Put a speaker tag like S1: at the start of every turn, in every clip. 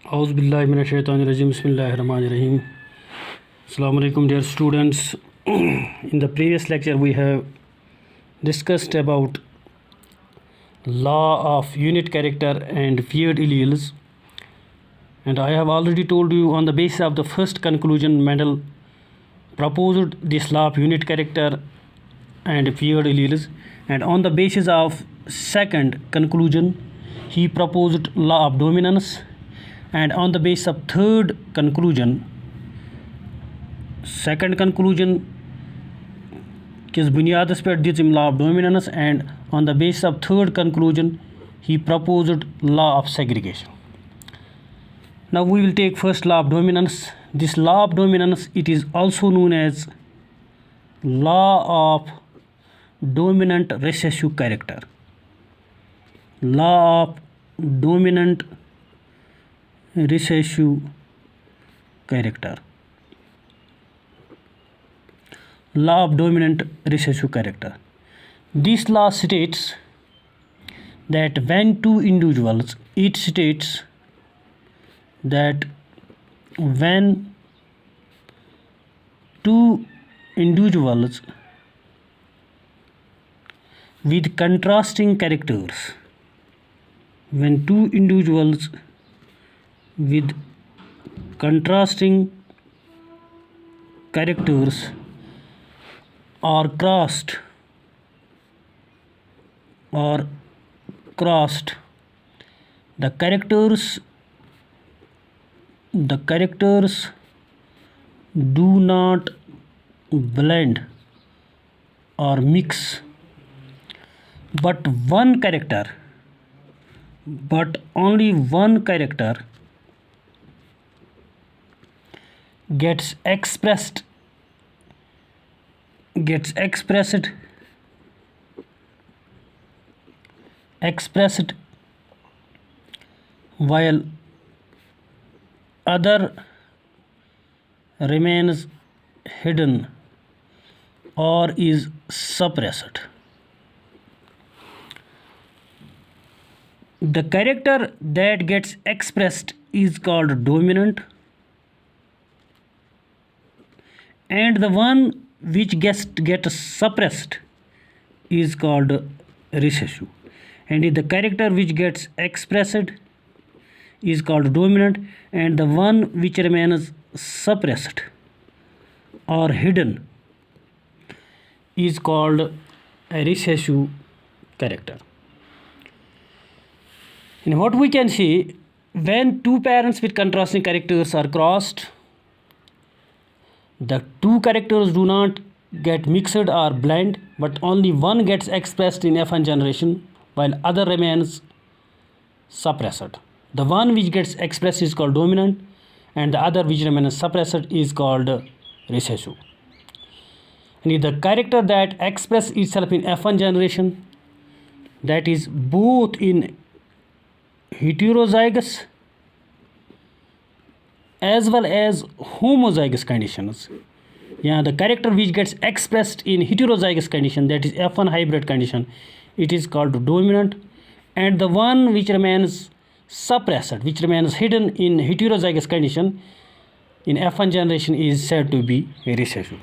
S1: Auzubillahiminash-shaytanir-rajim. Bismillahir-rahmanir-rahim. Assalamu alaikum, dear students. In the previous lecture, we have discussed about law of unit character and feared alleles, and I have already told you on the basis of the first conclusion, Mendel proposed this law of unit character and feared alleles, and on the basis of second conclusion, he proposed law of dominance, and on the basis of third conclusion, second conclusion किस बुनियादस पर this law of dominance, and on the basis of third conclusion he proposed law of segregation. Now we will take first law of dominance. This law of dominance, it is also known as law of dominant recessive character. Law of dominant recessive character. Law of dominant recessive character. This law states that when two individuals, it states that when two individuals with contrasting characters, when two individuals with contrasting characters are crossed, the characters do not blend or mix, but only one character gets expressed while other remains hidden or is suppressed. The character that gets expressed is called dominant, and the one which gets suppressed is called recessive. And the character which gets expressed is called dominant, and the one which remains suppressed or hidden is called a recessive character. And what we can see, when two parents with contrasting characters are crossed, the two characters do not get mixed or blend, but only one gets expressed in F1 generation while other remains suppressed. The one which gets expressed is called dominant, and the other which remains suppressed is called recessive. And the character that expresses itself in F1 generation, that is both in heterozygous as well as homozygous conditions. Yeah, the character which gets expressed in heterozygous condition, that is F1 hybrid condition, it is called dominant, and the one which remains suppressed, which remains hidden in heterozygous condition in F1 generation, is said to be recessive.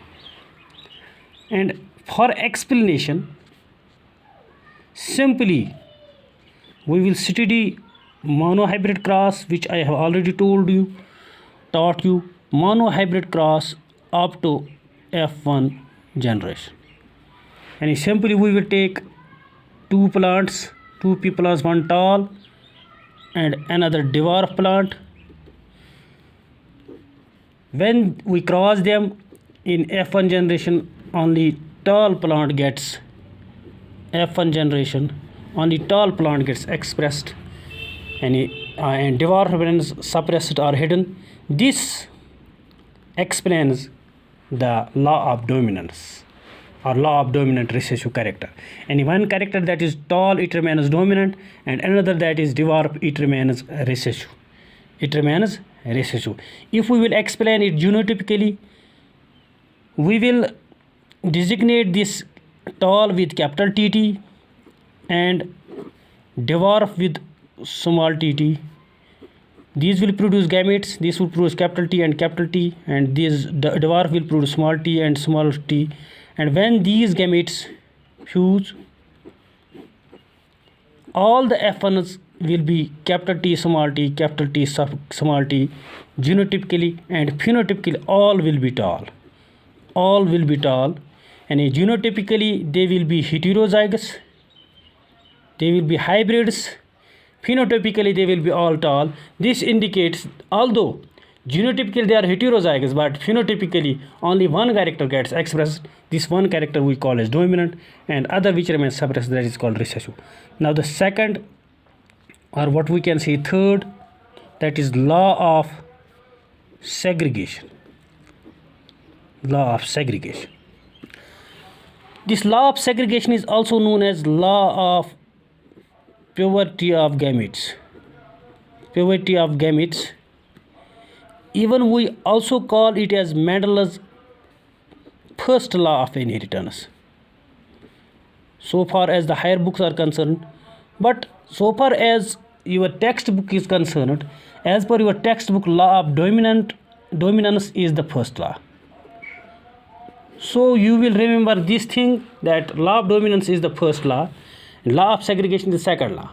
S1: And for explanation, simply we will study monohybrid cross, which I have already taught you monohybrid cross up to F1 generation. And simply we will take two plants, one tall and another dwarf plant. When we cross them in F1 generation, only tall plant gets F1 generation, only tall plant gets expressed, and dwarf remains suppressed or hidden. This explains the law of dominance or law of dominant recessive character. And one character that is tall, it remains dominant, and another that is dwarf, it remains recessive. If we will explain it genotypically, we will designate this tall with capital TT and dwarf with small tt, These will produce gametes. This will produce capital T, and this dwarf will produce small t and small t. And when these gametes fuse, all the F1s will be capital T, small t, genotypically and phenotypically all will be tall. All will be tall, and genotypically they will be heterozygous, they will be hybrids, phenotypically they will be all tall. This indicates, although genotypically they are heterozygous, but phenotypically only one character gets expressed. This one character we call as dominant, and other which remains suppressed, that is called recessive. Now the second, or what we can say third, that is law of segregation. Law of segregation. This law of segregation is also known as law of puberty of gametes. Puberty of gametes. Even we also call it as Mendel's first law of inheritance, so far as the higher books are concerned. But so far as your textbook is concerned, as per your textbook, law of dominance is the first law. So you will remember this thing, that law of dominance is the first law, law of segregation is the second law.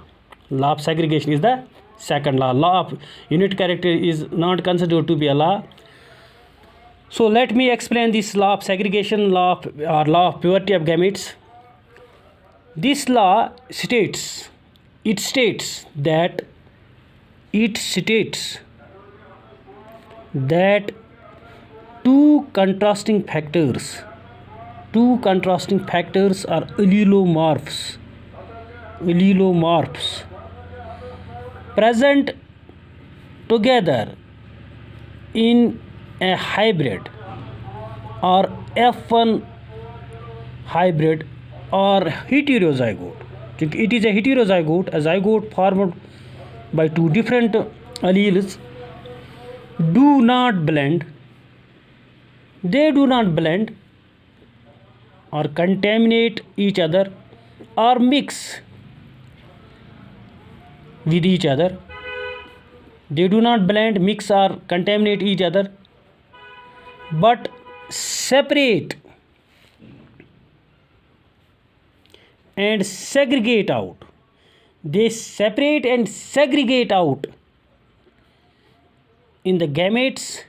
S1: Law of segregation is the second law. Law of unit character is not considered to be a law. So let me explain this law of segregation, law of puberty of gametes. This law states that two contrasting factors are allelomorphs present together in a hybrid or F1 hybrid or heterozygote. It is a heterozygote, a zygote formed by two different alleles. Do not blend or contaminate each other or mix with each other. They do not blend, mix or contaminate each other, but separate and segregate out. They separate and segregate out in the gametes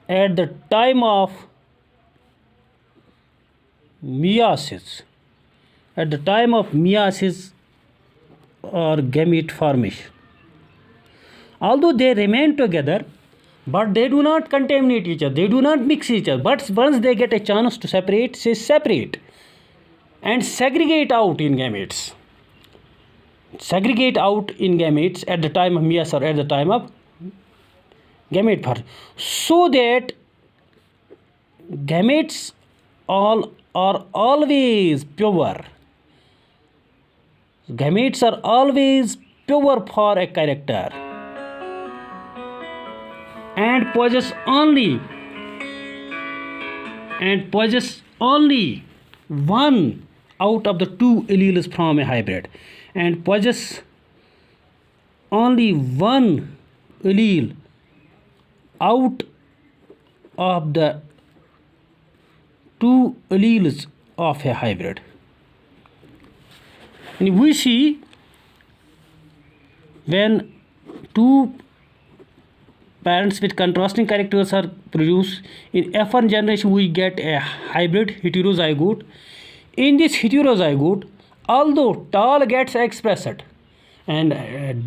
S1: at the time of meiosis. At the time of meiosis or gamete formation. Although they remain together, but they do not contaminate each other, they do not mix each other. But once they get a chance to separate, say separate and segregate out in gametes. Segregate out in gametes at the time of meiosis or at the time of gamete formation, so that gametes all are always pure. Gametes are always pure for a character and possess only one out of the two alleles from a hybrid, and possess only one allele out of the two alleles of a hybrid. And we see when two parents with contrasting characters are produced, in F1 generation we get a hybrid heterozygote. In this heterozygote, although tall gets expressed and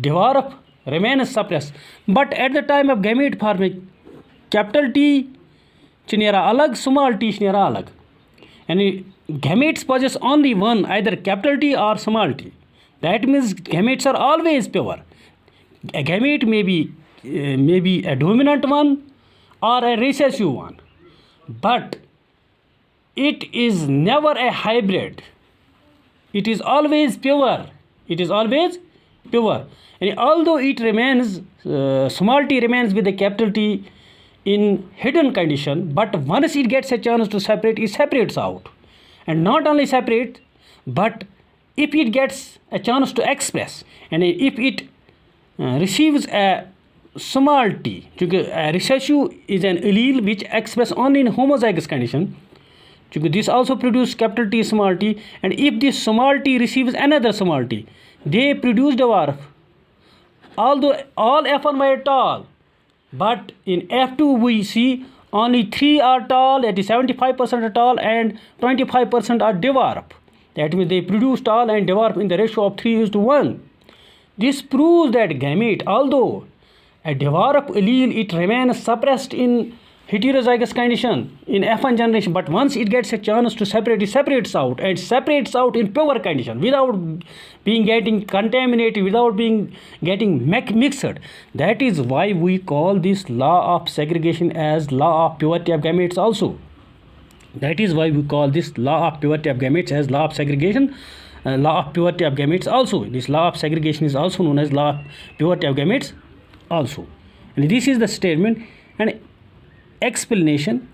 S1: dwarf remains suppressed, but at the time of gamete formation, capital T chinera alag, small t chinera alag, and gametes possess only one, either capital T or small t. That means gametes are always pure. A gamete may be a dominant one or a recessive one, but it is never a hybrid. It is always pure. And although it remains, small t remains with the capital T in hidden condition, but once it gets a chance to separate, it separates out. And not only separate, but if it gets a chance to express, and if it receives a small t. Recessive is an allele which express only in homozygous condition. This also produce capital T small t, and if this small t receives another small t, they produce dwarf. Although all F1 were tall, but in F2 we see only 3 are tall, that is 75% are tall, and 25% are dwarf. That means they produce tall and dwarf in the ratio of 3:1. This proves that gamete, although a dwarf allele, it remains suppressed in heterozygous condition in F1 generation, but once it gets a chance to separate, it separates out in pure condition without being getting contaminated, without being getting mixed. That is why we call this law of segregation as law of purity of gametes also. That is why we call this law of purity of gametes as law of segregation, law of purity of gametes also. This law of segregation is also known as law of purity of gametes also. And this is the statement and explanation.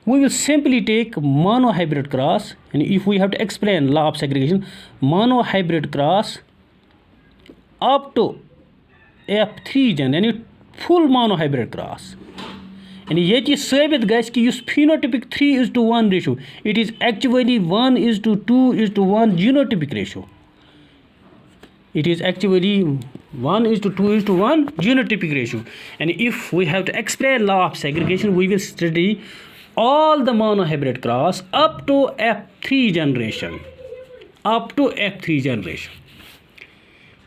S1: We will simply take monohybrid cross, and if we have to explain law of segregation, monohybrid cross up to F3 gen, yani full monohybrid cross. And yet sabit gais ki us phenotypic 3:1 ratio, it is actually 1:2:1 genotypic ratio. It is actually 1:2:1 genotypic ratio. And if we have to explain law of segregation, we will study all the monohybrid cross up to F3 generation.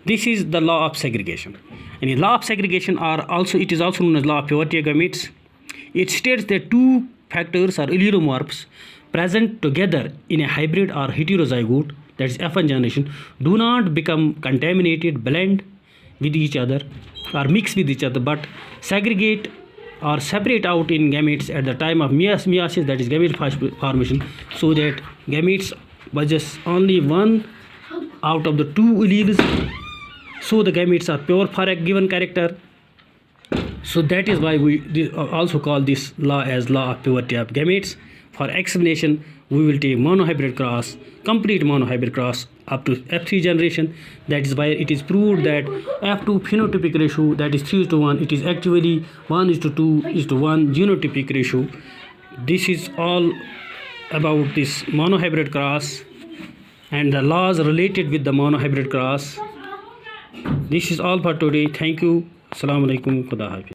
S1: This is the law of segregation. And in law of segregation it is also known as law of purity of gametes. It states that two factors or allelomorphs present together in a hybrid or heterozygote, that is F1 generation, do not become contaminated, blend with each other or mix with each other, but segregate or separate out in gametes at the time of meiosis, that is gamete formation, so that gametes was just only one out of the two alleles, so the gametes are pure for a given character. So that is why we also call this law as law of purity of gametes. For explanation, we will take monohybrid cross, complete monohybrid cross up to F3 generation. That is why it is proved that F2 phenotypic ratio, that is 3:1, it is actually 1:2:1 genotypic ratio. This is all about this monohybrid cross and the laws related with the monohybrid cross. This is all for today. Thank you. Assalamu alaikum. Khuda Hafiz.